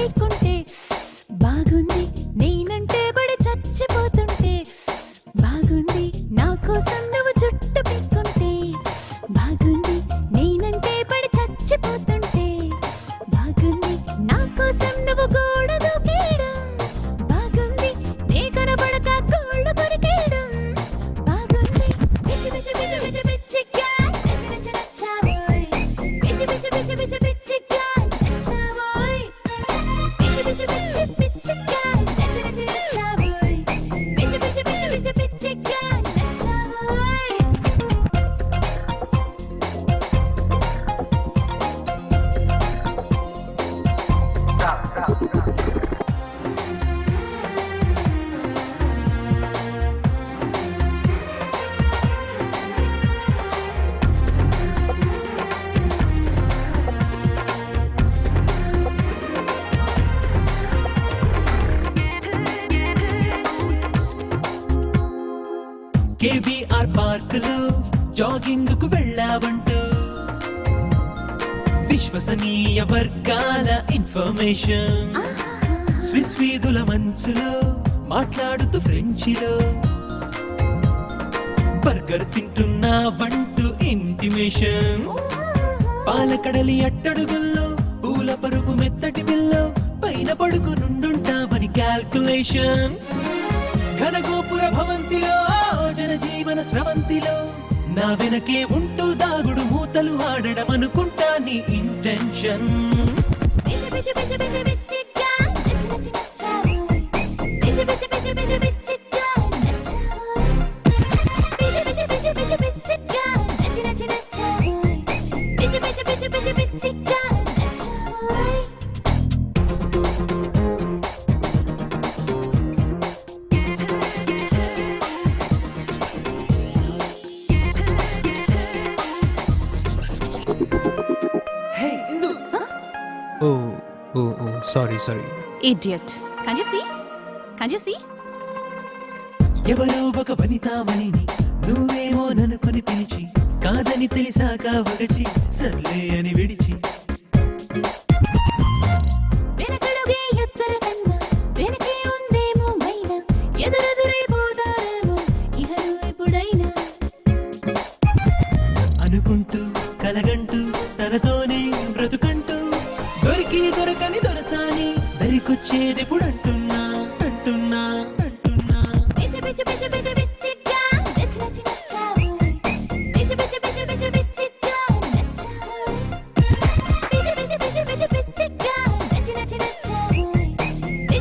లేకుంటే బాగుంది నేనంటే బడి చచ్చిపోతుంటే బాగుంది నా కోసం నువ్వు చుట్టు పెట్టుకుంటే బాగుంది నేనంటే బడి చచ్చిపోతుంటే బాగుంది నా కోసం నువ్వు గోడ దూకేయడం బాగుంది నీ కనబడక కోళ్ళు కొరికేయడం బాగుంది పిచ్చి పిచ్చి పిచ్చి పిచ్చి పిచ్చిగా నచ్చి నచ్చి నచ్చావోయ్ పిచ్చి పిచ్చి పిచ్చి పిచ్చి పిచ్చిగా నచ్చావోయ్ పిచ్చి పిచ్చి పిచ్చి పిచ్చిగా నచ్చి నచ్చి నచ్చావోయ్ పిచ్చి పిచ్చి పిచ్చి పిచ్చి పిచ్చిగా నచ్చావోయ్ కేబీఆర్ పార్కులో జాగింగ్ కు వెళ్ళావంటూ విశ్వసనీయ వర్గాల ఇన్ఫర్మేషన్ స్విస్ వీధుల మంచులో మాట్లాడుతూ ఫ్రెంచిలో బర్గర్ తింటున్నావంటూ ఇంటిమేషన్ పాలకడలి అట్టడుగుల్లో పూల పరుపు మెత్తటి బిల్లో పైన పడుకునుండుంటావని క్యాల్కులేషన్ ఘనగోపుర భవంతిలో జనజీవన స్రవంతిలో నా వెనకే ఉంటూ దాగుడు మూతలు ఆడడం అనుకుంటా నీ ఇంటెన్షన్ పిచ్చి పిచ్చి పిచ్చి పిచ్చి పిచ్చిగా నచ్చి నచ్చి నచ్చావోయ్ పిచ్చి పిచ్చి పిచ్చి పిచ్చి పిచ్చిగా నచ్చావోయ్ పిచ్చి పిచ్చి పిచ్చి పిచ్చి పిచ్చిగా నచ్చి నచ్చి నచ్చావోయ్ పిచ్చి పిచ్చి పిచ్చి పిచ్చి పిచ్చిగా నచ్చావోయ్ హే ఇందు Oh, sorry. Idiot. Can you see? Can you see? ఎవరో ఒక వనితామణిని నువ్వేమో ననుకొని పిలిచి కాదని తెలిసాక వగచి సర్లే అని విడిచి వెనకడుగే ఎత్తర కన్నా వెనకే ఉందేమో మైనా ఎదురెదురైపోతారేమో ఇహను ఎప్పుడైనా అనుకుంటూ కలగంటూ తనతోనే బ్రతుకంటూ దొరికి దొరకని దొరసాని దరికొచ్చేదెప్పుడంటున్నా